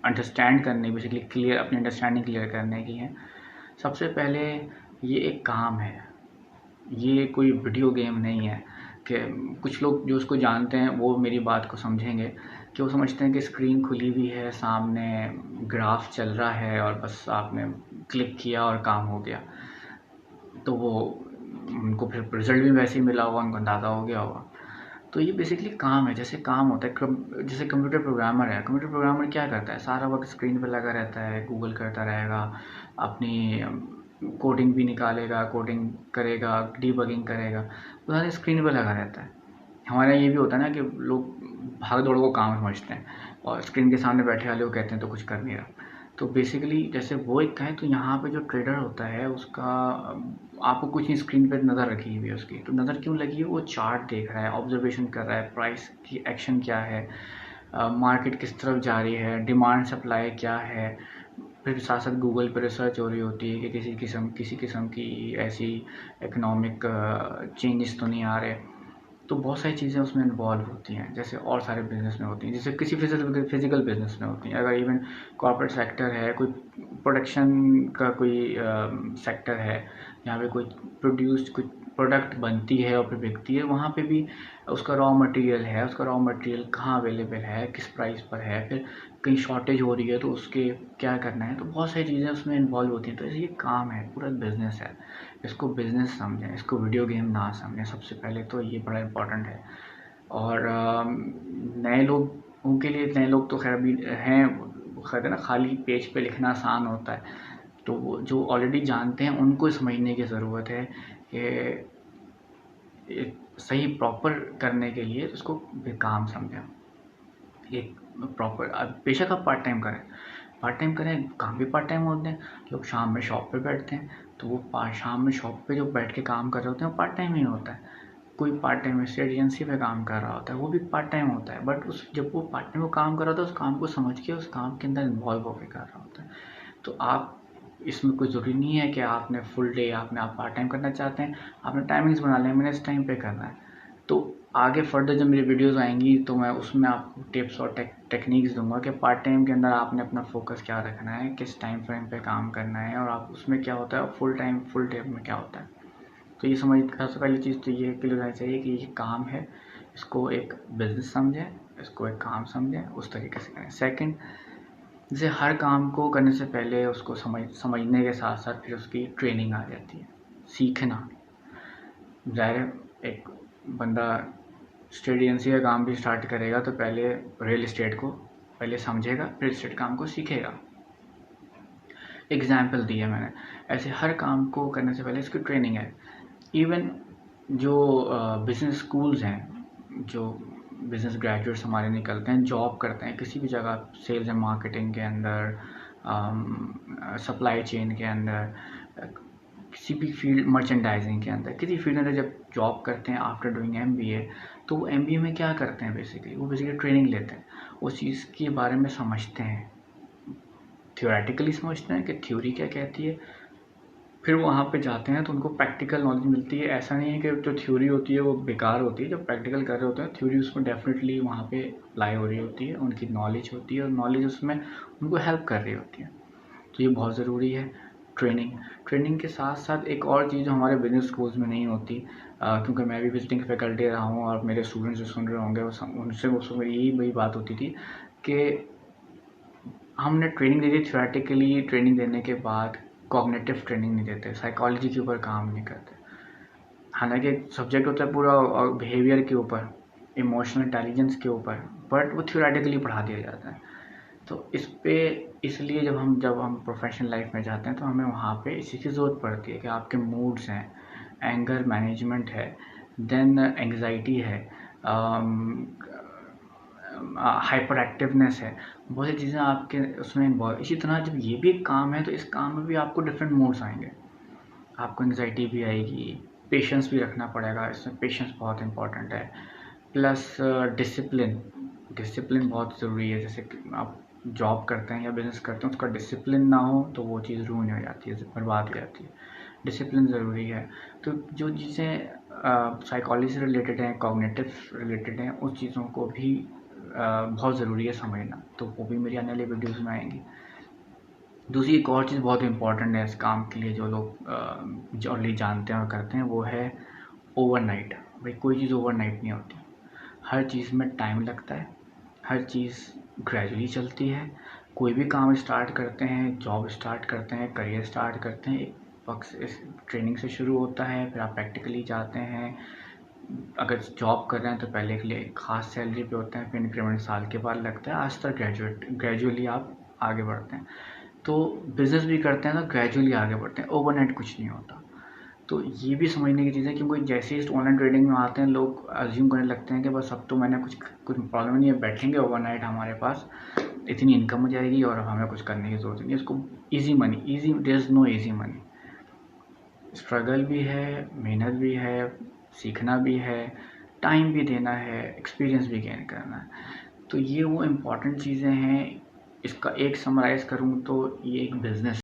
Understand करने, basically clear, अपनी understanding clear करने की है। सबसे पहले ये एक काम है, ये कोई वीडियो गेम नहीं है कि कुछ लोग जो उसको जानते हैं वो मेरी बात को समझेंगे कि वो समझते हैं कि स्क्रीन खुली हुई है, सामने ग्राफ चल रहा है और बस आपने क्लिक किया और काम हो गया, तो वो उनको फिर रिजल्ट भी वैसे ही मिला होगा, उनको अंदाज़ा हो गया होगा। तो ये बेसिकली काम है, जैसे काम होता है जैसे कंप्यूटर प्रोग्रामर है, कंप्यूटर प्रोग्रामर क्या करता है, सारा वक्त स्क्रीन पर लगा रहता है, गूगल करता रहेगा, अपनी कोडिंग भी निकालेगा, कोडिंग करेगा, डीबगिंग करेगा, तो सारे स्क्रीन पर लगा रहता है। हमारे यहाँ ये भी होता है ना कि लोग भाग दौड़ को काम समझते हैं और स्क्रीन के सामने बैठे वाले को कहते हैं तो कुछ कर नहीं रहा। तो बेसिकली जैसे वो एक है, तो यहाँ पे जो ट्रेडर होता है उसका आपको कुछ नहीं, स्क्रीन पे नज़र रखी हुई है उसकी, तो नज़र क्यों लगी है, वो चार्ट देख रहा है, ऑब्जर्वेशन कर रहा है, प्राइस की एक्शन क्या है, मार्केट किस तरफ जा रही है, डिमांड सप्लाई क्या है। फिर साथ साथ गूगल पर रिसर्च हो रही होती है कि किसी किस्म की ऐसी इकोनॉमिक चेंजेस तो नहीं आ रहे। तो बहुत सारी चीज़ें उसमें इन्वॉल्व होती हैं, जैसे और सारे बिज़नेस में होती हैं, जैसे किसी फिजिकल बिज़नेस में होती हैं। अगर इवन कॉर्पोरेट सेक्टर है, कोई प्रोडक्शन का कोई सेक्टर है, जहाँ पे कोई कुछ प्रोडक्ट बनती है और फिर बिकती है, वहाँ पे भी उसका रॉ मटेरियल है, उसका रॉ मटेरियल कहाँ अवेलेबल है, किस प्राइस पर है, फिर कहीं शॉर्टेज हो रही है तो उसके क्या करना है। तो बहुत सारी चीज़ें उसमें इन्वॉल्व होती हैं। तो ये काम है, पूरा बिज़नेस है, इसको बिज़नेस समझें, इसको वीडियो गेम ना समझें। सबसे पहले तो ये बड़ा इम्पोर्टेंट है। और नए लोगों के लिए, नए लोग तो खैर अभी हैं, वो कहते हैं ना खाली पेज पे लिखना आसान होता है, तो वो जो ऑलरेडी जानते हैं उनको समझने की ज़रूरत है कि सही प्रॉपर करने के लिए उसको काम समझें। एक प्रॉपर, बेशक आप पार्ट टाइम करें, पार्ट टाइम करें, काम भी पार्ट टाइम होते हैं। लोग शाम में शॉप पे बैठते हैं, तो वो शाम में शॉप पे जो बैठ के काम कर रहे होते हैं वो पार्ट टाइम ही होता है। कोई पार्ट टाइम स्टेट एजेंसी पे काम कर रहा होता है, वो भी पार्ट टाइम होता है, बट उस जब वो पार्ट टाइम वो काम कर रहा होता है, उस काम को समझ के उस काम के अंदर इन्वॉल्व होकर कर रहा होता है। तो आप, इसमें कोई ज़रूरी नहीं है कि आपने फुल डे, आप पार्ट टाइम करना चाहते हैं, आपने टाइमिंग्स बना लें, मैंने इस टाइम पे करना है। तो आगे फर्दर जब मेरी वीडियोस आएंगी तो मैं उसमें आपको टिप्स और टेक्निक्स दूंगा कि पार्ट टाइम के अंदर आपने अपना फोकस क्या रखना है, किस टाइम फ्रेम पे काम करना है, और आप उसमें क्या होता है, फुल टाइम में क्या होता है। तो ये समझ, सबसे पहली चीज़ तो ये क्लियर होना चाहिए कि ये काम है, इसको एक बिजनेस समझें, इसको एक काम समझें, उस तरीके से करें। सेकंड, जैसे हर काम को करने से पहले उसको समझने के साथ साथ फिर उसकी ट्रेनिंग आ जाती है, सीखना। ज़ाहिर, एक बंदा स्टेट एजेंसी का काम भी स्टार्ट करेगा तो पहले रियल इस्टेट को पहले समझेगा, रियल इस्टेट काम को सीखेगा। एग्जाम्पल दिया मैंने, ऐसे हर काम को करने से पहले इसकी ट्रेनिंग है। इवन जो बिजनेस स्कूल्स हैं, जो बिजनेस ग्रेजुएट्स हमारे निकलते हैं, जॉब करते हैं किसी भी जगह, सेल्स एंड मार्केटिंग के अंदर, सप्लाई चेन के अंदर, किसी भी फील्ड, मर्चेंडाइजिंग के अंदर, किसी फील्ड में जब जॉब करते हैं आफ्टर डूइंग एमबीए, तो वो एमबीए में क्या करते हैं, बेसिकली वो बेसिकली ट्रेनिंग लेते हैं, उस चीज़ के बारे में समझते हैं, थियोरेटिकली समझते हैं कि थ्योरी क्या कहती है, फिर वहाँ पे जाते हैं तो उनको प्रैक्टिकल नॉलेज मिलती है। ऐसा नहीं है कि जो थ्योरी होती है वो बेकार होती है, जब प्रैक्टिकल कर रहे होते हैं थ्योरी उसमें डेफिनेटली वहाँ पे अप्लाई हो रही होती है, उनकी नॉलेज होती है और नॉलेज उसमें उनको हेल्प कर रही होती है। तो ये बहुत ज़रूरी है ट्रेनिंग। ट्रेनिंग के साथ साथ एक और चीज़ जो हमारे बिजनेस स्कूल्स में नहीं होती, क्योंकि मैं भी विजिटिंग फैकल्टी रहा हूँ और मेरे स्टूडेंट्स जो सुन रहे होंगे उनसे उसमें यही वही बात होती थी कि हमने ट्रेनिंग दी थी, थ्योरेटिकली ट्रेनिंग देने के बाद कॉग्निटिव ट्रेनिंग नहीं देते, साइकोलॉजी के ऊपर काम नहीं करते। हालांकि सब्जेक्ट होता है पूरा बिहेवियर के ऊपर, इमोशनल इंटेलिजेंस के ऊपर, बट वो थ्योरेटिकली पढ़ा दिया जाता है। तो इस पे, इसलिए जब हम प्रोफेशनल लाइफ में जाते हैं तो हमें वहाँ पे इसी की ज़रूरत पड़ती है कि आपके मूड्स हैं, एंगर मैनेजमेंट है, देन एंग्जाइटी है, हाइपर एक्टिवनेस है, बहुत सी चीज़ें आपके उसमें इन्वॉल्व। इसी तरह जब ये भी एक काम है तो इस काम में भी आपको डिफरेंट मूड्स आएंगे, आपको एंग्जाइटी भी आएगी, पेशेंस भी रखना पड़ेगा, इसमें पेशेंस बहुत इंपॉर्टेंट है, प्लस डिसिप्लिन। डिसिप्लिन बहुत ज़रूरी है, जैसे कि आप जॉब करते हैं या बिज़नेस करते हैं, उसका डिसिप्लिन ना हो तो वो चीज़ रूइन हो जाती है, बर्बाद हो जाती है। डिसिप्लिन ज़रूरी है। तो जो चीज़ें साइकोलॉजी से रिलेटेड हैं, कॉग्निटिव रिलेटेड हैं, उस चीज़ों को भी बहुत ज़रूरी है समझना, तो वो भी मेरी आने वाली वीडियोज़ में आएंगी। दूसरी एक और चीज़ बहुत इम्पॉर्टेंट है इस काम के लिए, जो लोग ऑलरेडी जानते हैं और करते हैं, वो है ओवरनाइट। भाई कोई चीज़ ओवरनाइट नहीं होती, हर चीज़ में टाइम लगता है, हर चीज़ ग्रेजुअली चलती है। कोई भी काम स्टार्ट करते हैं, जॉब स्टार्ट करते हैं, करियर स्टार्ट करते हैं, एक वक्त इस ट्रेनिंग से शुरू होता है, फिर आप प्रैक्टिकली जाते हैं। अगर जॉब कर रहे हैं तो पहले के लिए खास सैलरी पे होते हैं, फिर इंक्रीमेंट साल के बाद लगता है, आज तक ग्रेजुअली आप आगे बढ़ते हैं। तो बिज़नेस भी करते हैं तो ग्रेजुअली आगे बढ़ते हैं, ओवरनाइट कुछ नहीं होता। तो ये भी समझने की चीज़ है, क्योंकि जैसे ही ऑनलाइन ट्रेडिंग में आते हैं लोग अज्यूम करने लगते हैं कि बस अब तो मैंने कुछ प्रॉब्लम नहीं है, बैठेंगे ओवरनाइट, हमारे पास इतनी इनकम हो जाएगी और अब हमें कुछ करने की ज़रूरत नहीं है। इसको easy money, easy, there is no easy money. Struggle भी है, मेहनत भी है, सीखना भी है, टाइम भी देना है, एक्सपीरियंस भी गेन करना है। तो ये वो इम्पॉर्टेंट चीज़ें हैं। इसका एक समराइज़ करूँ तो ये एक बिज़नेस